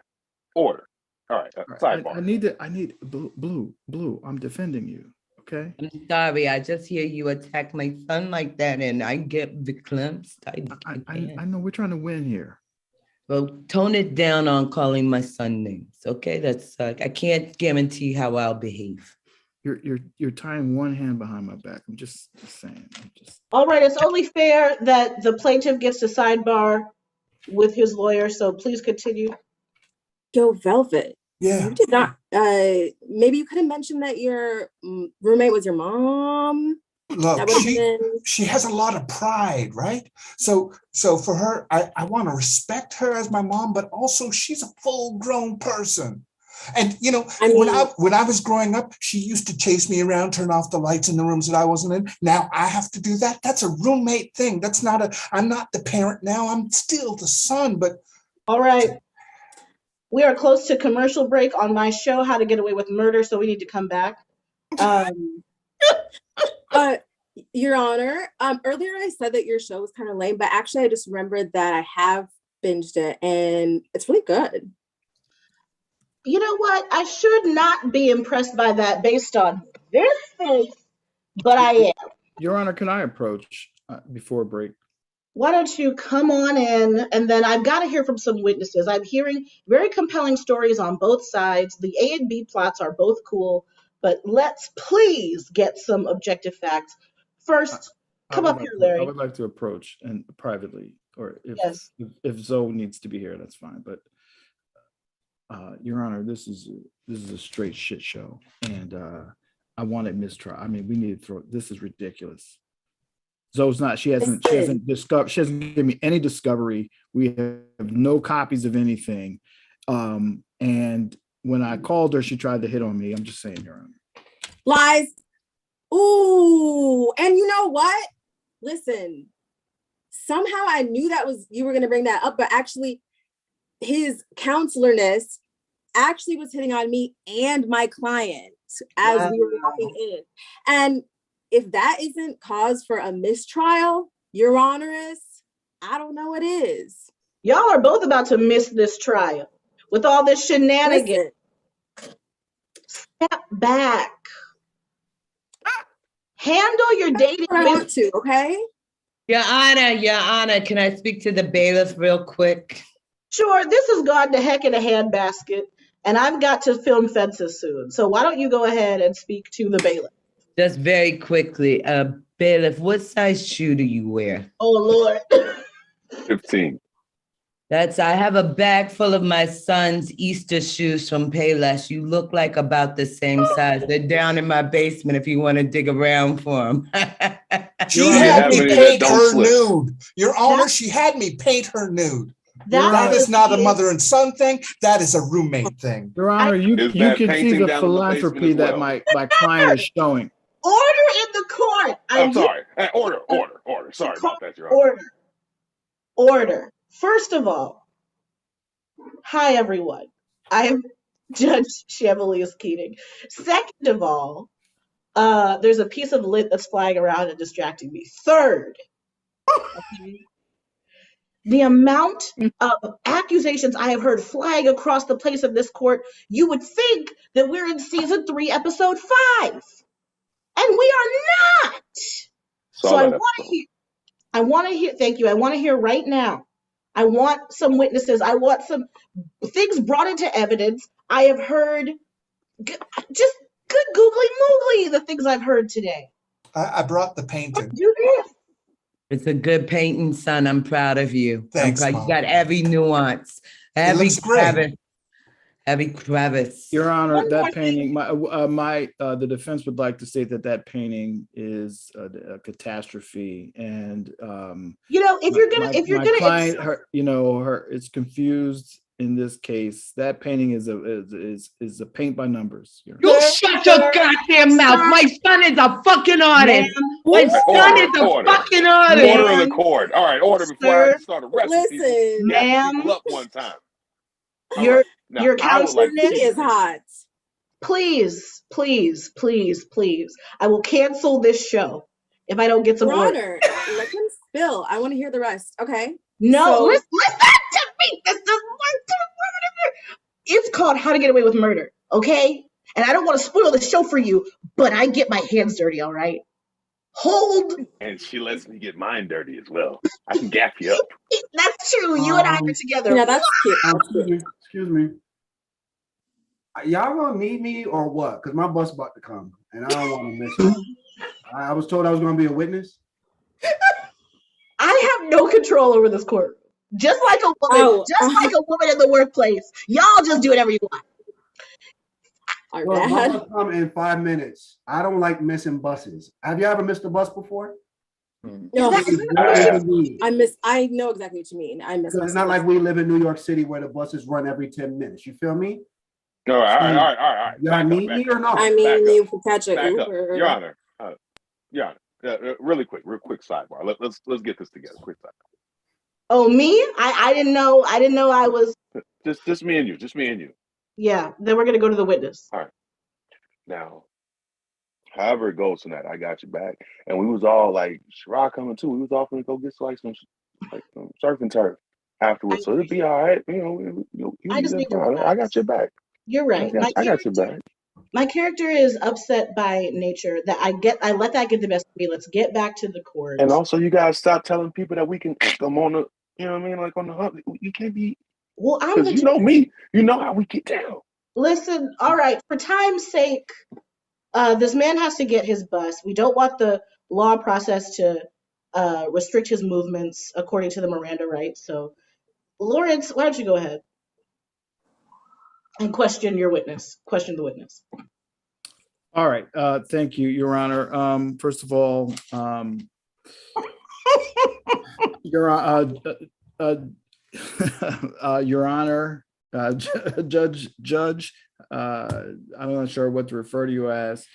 order. All right, sidebar. I need Blue, I'm defending you, okay? I'm sorry, I just hear you attack my son like that and I get beclumped. I know we're trying to win here. Well, tone it down on calling my son names, okay? That's I can't guarantee how I'll behave. You're tying one hand behind my back. I'm just saying. All right, it's only fair that the plaintiff gets a sidebar with his lawyer, so please continue. Yo, Velvet. Yeah. You did not. Maybe you could have mentioned that your roommate was your mom. Look, she has a lot of pride, right? So for her, I want to respect her as my mom, but also she's a full-grown person. And when I was growing up, she used to chase me around, turn off the lights in the rooms that I wasn't in. Now I have to do that. That's a roommate thing. I'm not the parent now. I'm still the son. But all right. We are close to commercial break on my show, How to Get Away with Murder, so we need to come back. Your Honor, earlier I said that your show was kind of lame, but actually I just remembered that I have binged it and it's really good. You know what? I should not be impressed by that based on this face, but I am. Your Honor, can I approach before break? Why don't you come on in, and then I've got to hear from some witnesses. I'm hearing very compelling stories on both sides. The A and B plots are both cool, but let's please get some objective facts. First, come up here, Larry. I would like to approach and privately, or if Zoe needs to be here, that's fine. But Your Honor, this is a straight shit show, and I want it mistrial. I mean, we need to throw. This is ridiculous. Zoe's not. She hasn't given me any discovery. We have no copies of anything. And when I called her, she tried to hit on me. I'm just saying, Your Honor. Lies. Ooh, and you know what? Listen, somehow I knew you were going to bring that up, but actually his counselorness actually was hitting on me and my client. as we were walking in. And if that isn't cause for a mistrial, Your Honoress, I don't know what is. Y'all are both about to miss this trial with all this shenanigans. Listen. Step back. Handle your dating I want to, okay? Your Honor, can I speak to the bailiff real quick? Sure, this has gone to heck in a handbasket, and I've got to film fences soon. So why don't you go ahead and speak to the bailiff? Just very quickly, bailiff, what size shoe do you wear? Oh, Lord. 15. I have a bag full of my son's Easter shoes from Payless. You look like about the same size. They're down in my basement if you want to dig around for them. She had me paint her nude. Your Honor, she had me paint her nude. That is not a mother and son thing. That is a roommate thing. Your Honor, you can see the philanthropy that my client is showing. Order in the court. I'm sorry. Hey, order. Sorry about that, Your Honor. Order. First of all, hi, everyone. I am Judge Chevalier Keating. Second of all, there's a piece of lint that's flying around and distracting me. Third, okay, the amount of accusations I have heard flying across the place of this court, you would think that we're in season 3, episode 5. And we are not. So I want to hear, thank you. I want to hear right now. I want some witnesses. I want some things brought into evidence. I have heard just good googly moogly the things I've heard today. I brought the painting. Do this. It's a good painting, son. I'm proud of you. Thanks, You got every nuance, every crevice. Your Honor, that painting, the defense would like to state that painting is a catastrophe, and if you're gonna client, it's confused in this case. That painting is a paint by numbers. You shut your goddamn mouth. My son is a fucking artist. My son is a fucking artist. Order of the court. All right, order before I start arresting people. Ma'am. People up one time. Your counselor is hot. Please. I will cancel this show if I don't get some order. Honor, let him spill. I want to hear the rest. Okay. No, listen to me. This is it's called How to Get Away with Murder. Okay, and I don't want to spoil the show for you, but I get my hands dirty. All right. Hold. And she lets me get mine dirty as well. I can gaff you up. That's true. You and I are together. Yeah, that's cute. Excuse me. Y'all gonna need me or what? Because my bus about to come, and I don't want to miss it. I was told I was gonna be a witness. I have no control over this court. Just like a woman, like a woman in the workplace. Y'all just do whatever you want. Well, my bus come in 5 minutes. I don't like missing buses. Have you ever missed a bus before? No, I know exactly what you mean. I miss. It's not like we live in New York City where the buses run every 10 minutes. You feel me? All right. Y'all need me or not? I mean, you can catch it. Your Honor, real quick sidebar. Let's get this together. Quick sidebar. Oh, me? I didn't know. I didn't know I was. Just me and you. Yeah. Then we're gonna go to the witness. All right. Now, however it goes tonight, I got you back, and we was all like, "Sherrod coming too." We was all gonna go get some surf and turf afterwards, so it'll be all right. I just need to. I got your back. You're right. I got your back. My character is upset by nature. I let that get the best of me. Let's get back to the court. And also, you guys stop telling people that we can come on the, you know what I mean, like on the hunt. You can't be. Well, because you know me. You know how we get down. Listen, all right. For time's sake, this man has to get his bus. We don't want the law process to restrict his movements according to the Miranda rights. So, Lawrence, why don't you go ahead and question the witness. All right. Thank you, Your Honor. First of all, Your Honor, Judge, I'm not sure what to refer to you as.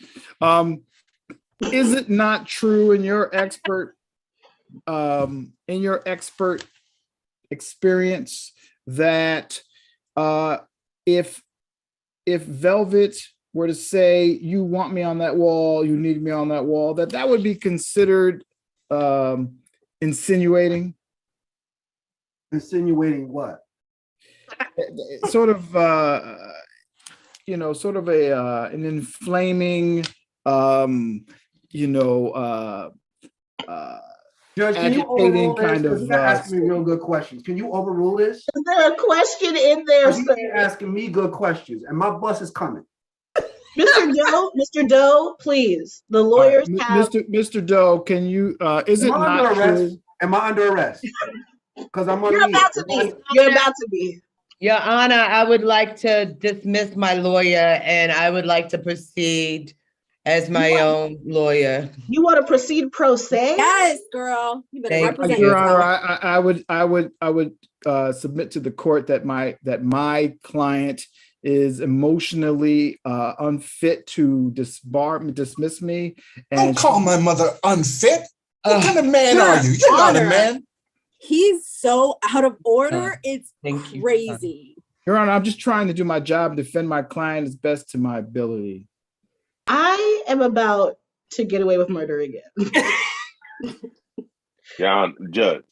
Is it not true in your expert experience that if Velvet were to say you want me on that wall, you need me on that wall, that would be considered insinuating? Insinuating what? Sort of, sort of an inflaming, Judge, can you agitating overrule this? kind Because of. you're not asking me real good questions. Can you overrule this? Is there a question in there, Because sir? you're asking me good questions, and my bus is coming. Mr. Doe, please. The lawyers have. Mr. Doe, can you? Is it Am I not under arrest? true? Am I under arrest? Because I'm You're under. about to be. You're about to be. Your Honor, I would like to dismiss my lawyer and I would like to proceed as my own lawyer. You want to proceed pro se? Yes, girl. You better Thank represent you. Your Honor, yourself. I would submit to the court that my client is emotionally unfit to dismiss me. Don't call my mother unfit. What kind of man are you? You're not a Honor. man. He's so out of order. It's Thank you. crazy. Your Honor, I'm just trying to do my job and defend my client as best to my ability. I am about to get away with murder again. Yeah, Judge.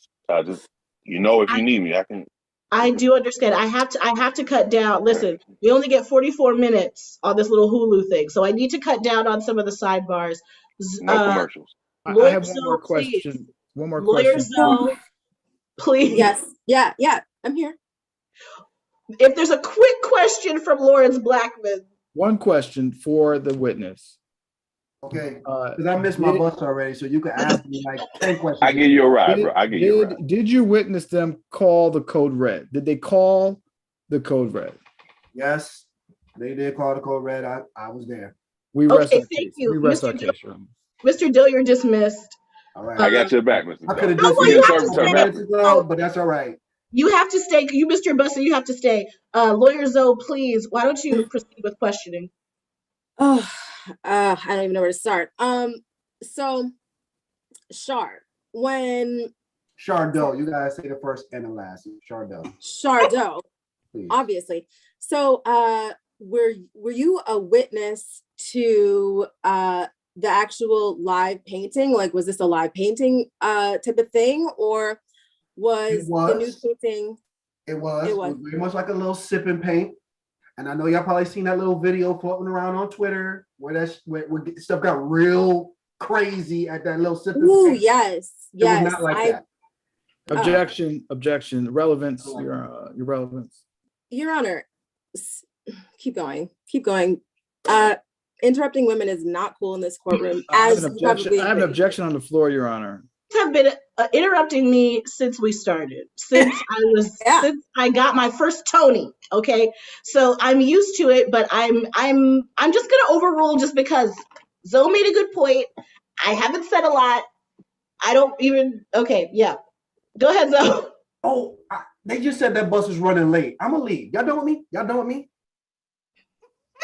Just if you need me, I can. I do understand. I have to cut down. Listen, we only get 44 minutes on this little Hulu thing, so I need to cut down on some of the sidebars. No commercials. I Lawyer have one more Zoe, please. question. One more Lawyer question. Zoe, please. Yes. Yeah. I'm here. If there's a quick question from Lawrence Blackman. One question for the witness. Okay. Because I missed my bus already, so you can ask me like 10 questions. I give you a ride, bro. I give you a ride. Did you witness them call the code red? Did they call the code red? Yes, they did call the code red. I was there. We rest our Thank case. you. We rest our Mr. case, Your Honor. Mr. Dill, you're dismissed. All right. I got your back, Mr. I could have Doe. just well, You you didn't have serve to turn stay. back. minutes ago, but that's all right. You have to stay. You, Mr. Buster, you have to stay. Lawyer Zoe, please. Why don't you proceed with questioning? Oh, I don't even know where to start. So, Shardo, you guys say the first and the last. Shardo. Shardo, Please. obviously. So, were you a witness to the actual live painting? Like, was this a live painting type of thing, or was the nude painting? It was very much like a little sipping paint. And I know y'all probably seen that little video floating around on Twitter where stuff got real crazy at that little sipping paint. Yes. It was not like that. Objection. Relevance. Your relevance. Your Honor, keep going. Interrupting women is not cool in this courtroom. I have an objection on the floor, Your Honor. Have been interrupting me since we started, since I got my first Tony. Okay, so I'm used to it, but I'm just gonna overrule just because Zoe made a good point. I haven't said a lot. I don't even. Okay, yeah. Go ahead, Zoe. Oh, they just said that bus is running late. I'm gonna leave. Y'all done with me?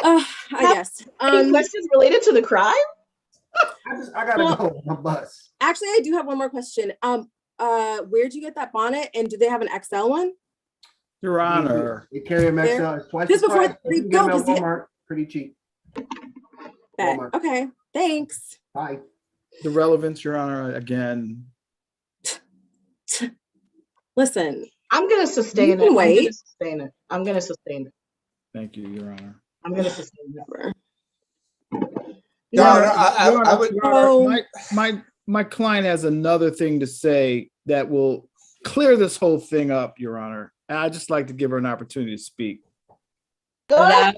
I guess. Any questions related to the crime? I gotta go on my bus. Actually, I do have one more question. Where'd you get that bonnet, and do they have an XL one? Your Honor. They carry them XL. It's twice Just the before price. we You can go, get them at 'cause Walmart. Pretty cheap. Walmart. Okay, thanks. Bye. The relevance, Your Honor, again. Listen, I'm gonna sustain you it. can wait. I'm gonna sustain it. Thank you, Your Honor. I'm gonna sustain it. Your Honor, my client has another thing to say that will clear this whole thing up, Your Honor. And I'd just like to give her an opportunity to speak. Hello?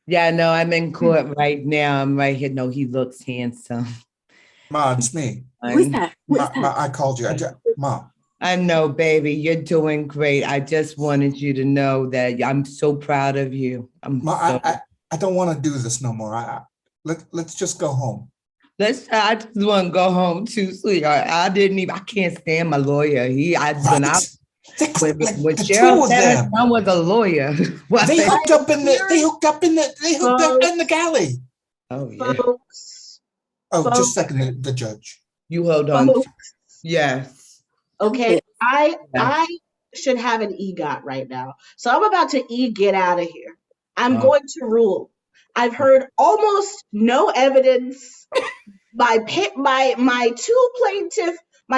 Yeah, no, I'm in court right now. I'm right here. No, he looks handsome. Mom, it's me. Who's that? I called you. Mom. I know, baby. You're doing great. I just wanted you to know that I'm so proud of you. I don't want to do this no more. Let's just go home. I just want to go home too, sweetheart. I can't stand my lawyer. When Cheryl said her son was a lawyer. They hooked up in the galley. Oh, yeah. Just a second, the judge. You hold on. Yes. Okay, I should have an EGOT right now. So I'm about to get out of here. I'm going to rule. I've heard almost no evidence. My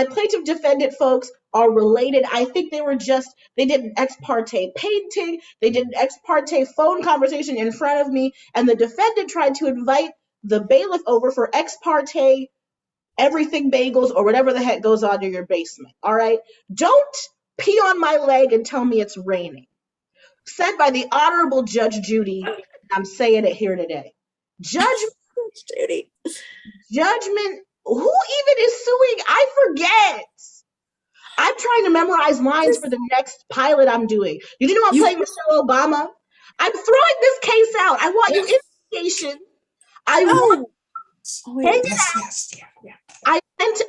plaintiff defendant folks are related. I think they did an ex parte painting, they did an ex parte phone conversation in front of me, and the defendant tried to invite the bailiff over for ex parte everything bagels or whatever the heck goes on in your basement. All right. Don't pee on my leg and tell me it's raining. Said by the Honorable Judge Judy. I'm saying it here today. Judgment. Judy. Judgment. Who even is suing? I forget. I'm trying to memorize lines for the next pilot I'm doing. Did you know I'm playing Michelle Obama? I'm throwing this case out. I want you investigation. I want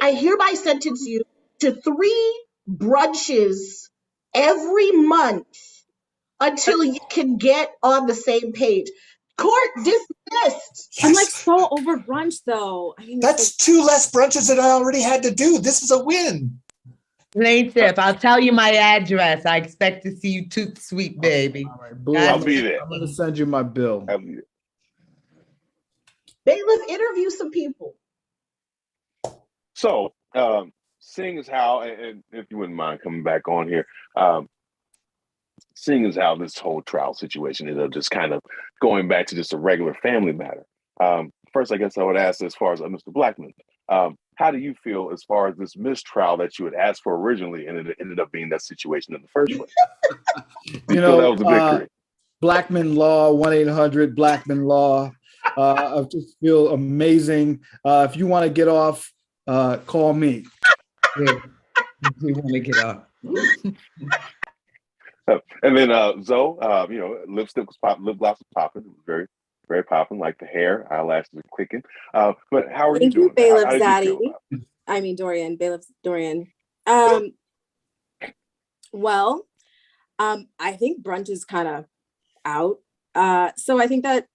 I hereby sentence you to 3 brunches every month until you can get on the same page. Court dismissed. I'm like so over brunch though. I mean, that's 2 less brunches that I already had to do. This is a win. Plaintiff, I'll tell you my address. I expect to see you toot sweet, baby. All right, Blue, I'll be there. I'm going to send you my bill. I'll be there. Bailiff, interview some people. So, seeing as how, and if you wouldn't mind coming back on here, seeing as how this whole trial situation ended up just kind of going back to just a regular family matter. First, I guess I would ask as far as Mr. Blackman, how do you feel as far as this mistrial that you had asked for originally and it ended up being that situation in the first place? You know, that was a victory. Blackman Law, 1-800 Blackman Law. I just feel amazing. If you want to get off, call me. Yeah. We want to get off. And then Zoe, lipstick was popping, lip gloss was popping. It was very, very popping, like the hair, eyelashes are clicking. But how are you doing? Bailiff How did you Zaddy. feel about it? I mean Dorian, Bailiff Dorian. Well, I think brunch is kind of out. So I think that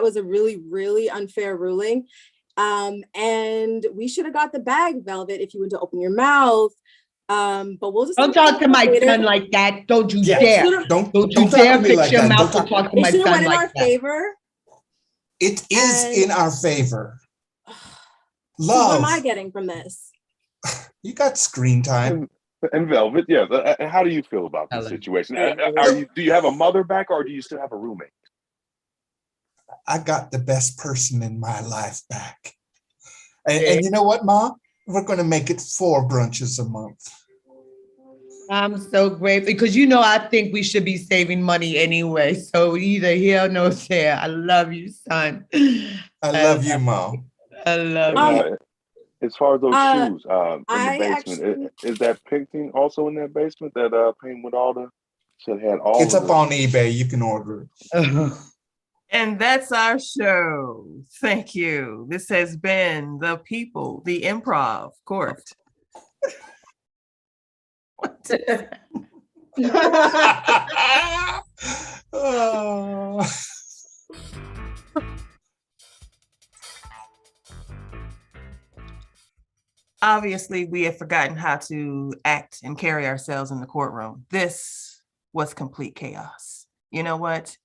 was a really, really unfair ruling. And we should have got the bag, Velvet, if you went to open your mouth. But we'll just don't talk to my son like that. Don't you dare. Don't you dare fix your mouth to talk to my son like that. Favor. It is in our favor. Love. What am I getting from this? You got screen time. And Velvet, yes. How do you feel about this situation? Do you have a mother back or do you still have a roommate? I got the best person in my life back. And you know what, Mom? We're going to make it 4 brunches a month. I'm so grateful because I think we should be saving money anyway. So either here or no there. I love you, son. I love you, Mom. I love you. As far as those shoes in the basement, is that painting also in that basement? That paint with all the had all. It's up on eBay. You can order it. And that's our show. Thank you. This has been The People, the Improv Court. Oh. Obviously, we have forgotten how to act and carry ourselves in the courtroom. This was complete chaos. You know what?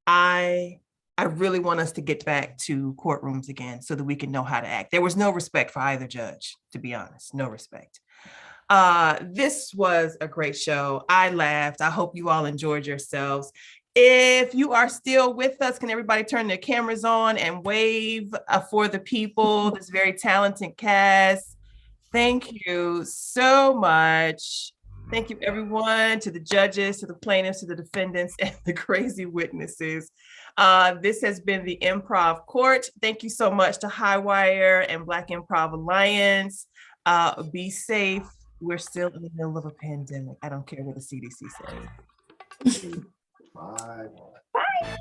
I really want us to get back to courtrooms again so that we can know how to act. There was no respect for either judge, to be honest, no respect. This was a great show. I laughed. I hope you all enjoyed yourselves. If you are still with us, can everybody turn their cameras on and wave for the people, this very talented cast? Thank you so much. Thank you, everyone, to the judges, to the plaintiffs, to the defendants, and the crazy witnesses. This has been the Improv Court. Thank you so much to Highwire and Black Improv Alliance. Be safe. We're still in the middle of a pandemic. I don't care what the CDC says. Bye. Bye.